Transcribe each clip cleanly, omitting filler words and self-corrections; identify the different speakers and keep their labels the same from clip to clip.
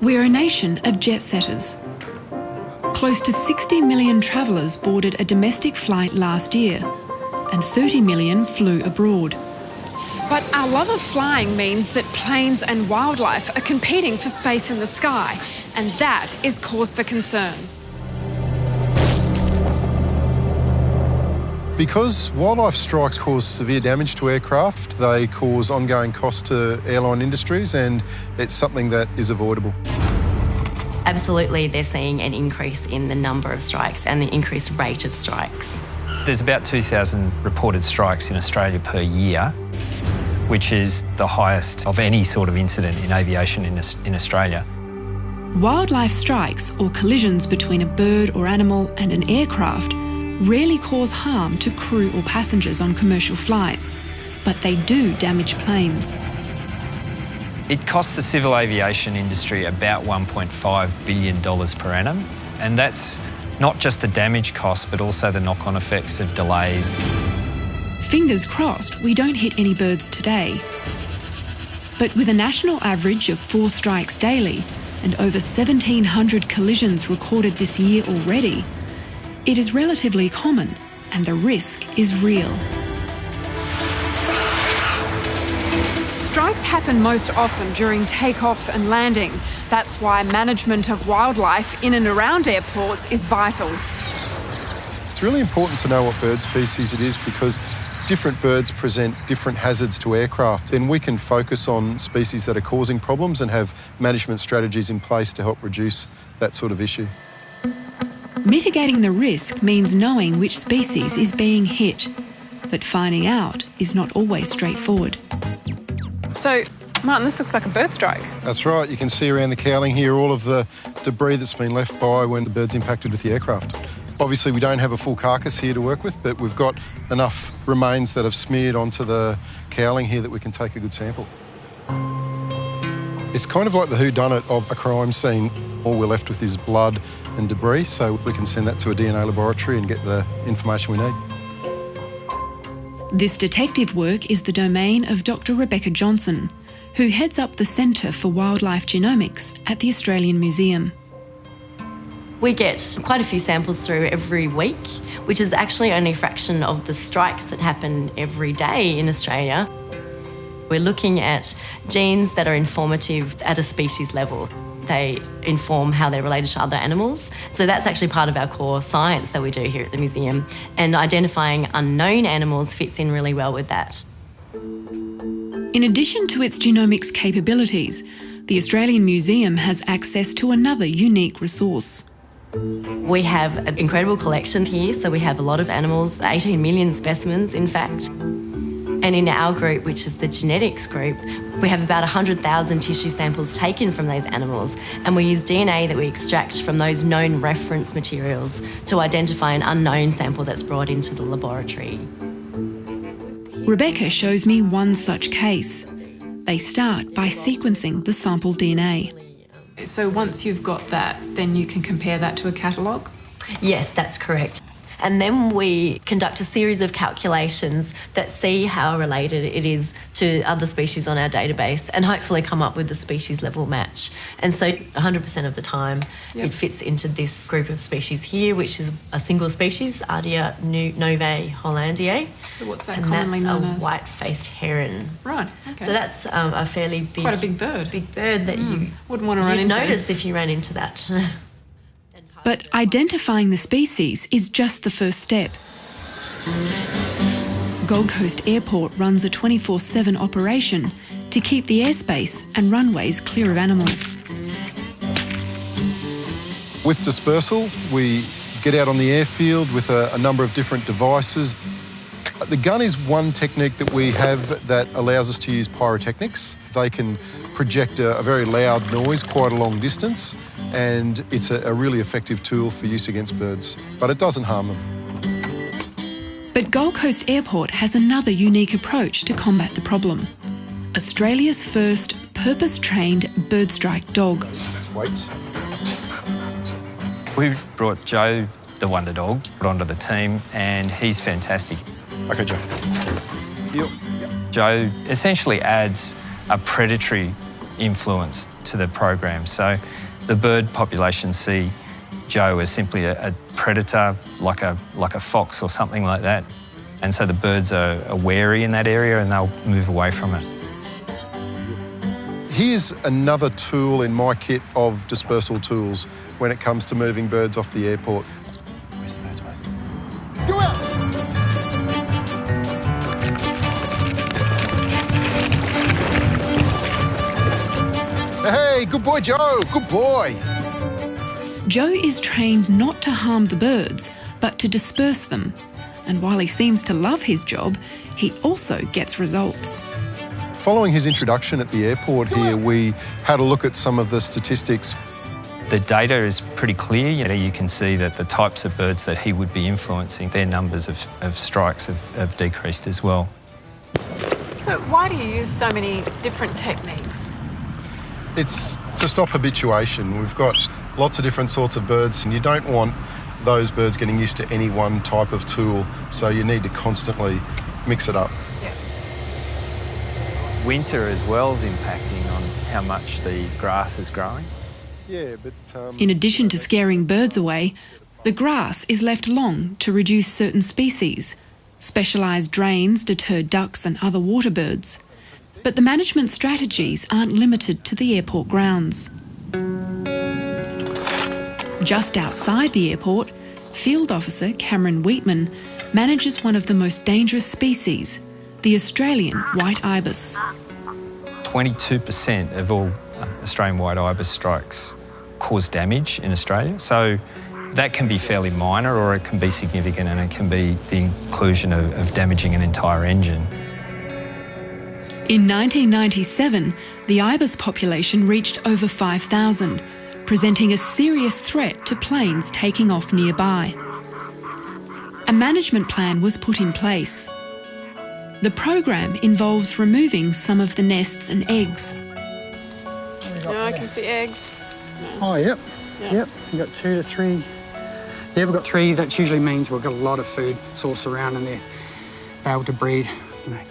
Speaker 1: We're a nation of jet-setters. Close to 60 million travellers boarded a domestic flight last year, and 30 million flew abroad.
Speaker 2: But our love of flying means that planes and wildlife are competing for space in the sky, and that is cause for concern.
Speaker 3: Because wildlife strikes cause severe damage to aircraft, they cause ongoing costs to airline industries, and it's something that is avoidable.
Speaker 4: Absolutely, they're seeing an increase in the number of strikes and the increased rate of strikes.
Speaker 5: There's about 2,000 reported strikes in Australia per year, which is the highest of any sort of incident in aviation in Australia.
Speaker 1: Wildlife strikes, or collisions between a bird or animal and an aircraft, rarely cause harm to crew or passengers on commercial flights, but they do damage planes.
Speaker 5: It costs the civil aviation industry about $1.5 billion per annum, and that's not just the damage cost, but also the knock-on effects of delays.
Speaker 1: Fingers crossed we don't hit any birds today. But with a national average of 4 strikes daily and over 1,700 collisions recorded this year already, it is relatively common and the risk is real.
Speaker 2: Strikes happen most often during takeoff and landing. That's why management of wildlife in and around airports is vital.
Speaker 3: It's really important to know what bird species it is, because different birds present different hazards to aircraft. Then we can focus on species that are causing problems and have management strategies in place to help reduce that sort of issue.
Speaker 1: Mitigating the risk means knowing which species is being hit, but finding out is not always straightforward.
Speaker 2: So, Martin, this looks like a bird strike.
Speaker 3: That's right. You can see around the cowling here all of the debris that's been left by when the bird's impacted with the aircraft. Obviously, we don't have a full carcass here to work with, but we've got enough remains that have smeared onto the cowling here that we can take a good sample. It's kind of like the whodunit of a crime scene. All we're left with is blood and debris, so we can send that to a DNA laboratory and get the information we need.
Speaker 1: This detective work is the domain of Dr. Rebecca Johnson, who heads up the Centre for Wildlife Genomics at the Australian Museum.
Speaker 4: We get quite a few samples through every week, which is actually only a fraction of the strikes that happen every day in Australia. We're looking at genes that are informative at a species level. They inform how they're related to other animals. So that's actually part of our core science that we do here at the museum. And identifying unknown animals fits in really well with that.
Speaker 1: In addition to its genomics capabilities, the Australian Museum has access to another unique resource.
Speaker 4: We have an incredible collection here, so we have a lot of animals, 18 million specimens in fact. And in our group, which is the genetics group, we have about 100,000 tissue samples taken from those animals, and we use DNA that we extract from those known reference materials to identify an unknown sample that's brought into the laboratory.
Speaker 1: Rebecca shows me one such case. They start by sequencing the sample DNA.
Speaker 2: So once you've got that, then you can compare that to a catalogue?
Speaker 4: Yes, that's correct. And then we conduct a series of calculations that see how related it is to other species on our database and hopefully come up with a species level match. And so 100% of the time it fits into this group of species here, which is a single species, Ardea novae hollandiae.
Speaker 2: So what's that
Speaker 4: and
Speaker 2: commonly
Speaker 4: that's
Speaker 2: known
Speaker 4: a
Speaker 2: as?
Speaker 4: white-faced heron.
Speaker 2: Right, okay.
Speaker 4: So that's a fairly big...
Speaker 2: Quite a big bird.
Speaker 4: Big bird that you
Speaker 2: wouldn't want to run
Speaker 4: you'd
Speaker 2: into.
Speaker 4: notice if you ran into that.
Speaker 1: But identifying the species is just the first step. Gold Coast Airport runs a 24/7 operation to keep the airspace and runways clear of animals.
Speaker 3: With dispersal, we get out on the airfield with a number of different devices. The gun is one technique that we have that allows us to use pyrotechnics. They can project a very loud noise quite a long distance, and it's a really effective tool for use against birds, but it doesn't harm them.
Speaker 1: But Gold Coast Airport has another unique approach to combat the problem. Australia's first purpose-trained birdstrike dog.
Speaker 3: Wait.
Speaker 5: We brought Joe, the wonder dog, onto the team, and he's fantastic.
Speaker 3: Okay, Joe. Heel. Yep.
Speaker 5: Joe essentially adds a predatory influence to the program. So the bird population see Joe as simply a predator, like a fox or something like that. And so the birds are wary in that area and they'll move away from it.
Speaker 3: Here's another tool in my kit of dispersal tools when it comes to moving birds off the airport. Where's the birds, mate? Go out! Hey, good boy, Joe, good boy.
Speaker 1: Joe is trained not to harm the birds, but to disperse them. And while he seems to love his job, he also gets results.
Speaker 3: Following his introduction at the airport here, we had a look at some of the statistics.
Speaker 5: The data is pretty clear. You can see that the types of birds that he would be influencing, their numbers of strikes have decreased as well.
Speaker 2: So why do you use so many different techniques?
Speaker 3: It's to stop habituation. We've got lots of different sorts of birds and you don't want those birds getting used to any one type of tool, so you need to constantly mix it up.
Speaker 5: Winter as well is impacting on how much the grass is growing.
Speaker 3: Yeah, but
Speaker 1: In addition to scaring birds away, the grass is left long to reduce certain species. Specialised drains deter ducks and other water birds. But the management strategies aren't limited to the airport grounds. Just outside the airport, Field Officer Cameron Wheatman manages one of the most dangerous species, the Australian white ibis.
Speaker 5: 22% of all Australian white ibis strikes cause damage in Australia. So that can be fairly minor or it can be significant, and it can be the inclusion of damaging an entire engine.
Speaker 1: In 1997, the ibis population reached over 5,000, presenting a serious threat to planes taking off nearby. A management plan was put in place. The program involves removing some of the nests and eggs.
Speaker 2: No, I can see eggs.
Speaker 6: Oh, yep. Yep. We've got 2 to 3. Yeah, we've got 3. That usually means we've got a lot of food source around and they're able to breed, you know.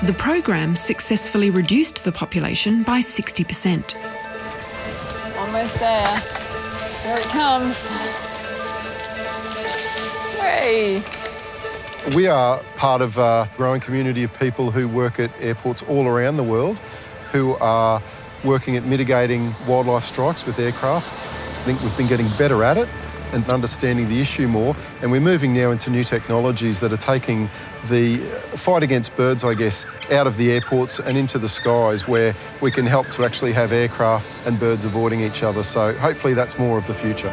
Speaker 1: The program successfully reduced the population by 60%.
Speaker 2: Almost there. There it comes. Hey.
Speaker 3: we are part of a growing community of people who work at airports all around the world who are working at mitigating wildlife strikes with aircraft. I think we've been getting better at it and understanding the issue more, and we're moving now into new technologies that are taking the fight against birds, I guess, out of the airports and into the skies, where we can help to actually have aircraft and birds avoiding each other. So hopefully that's more of the future.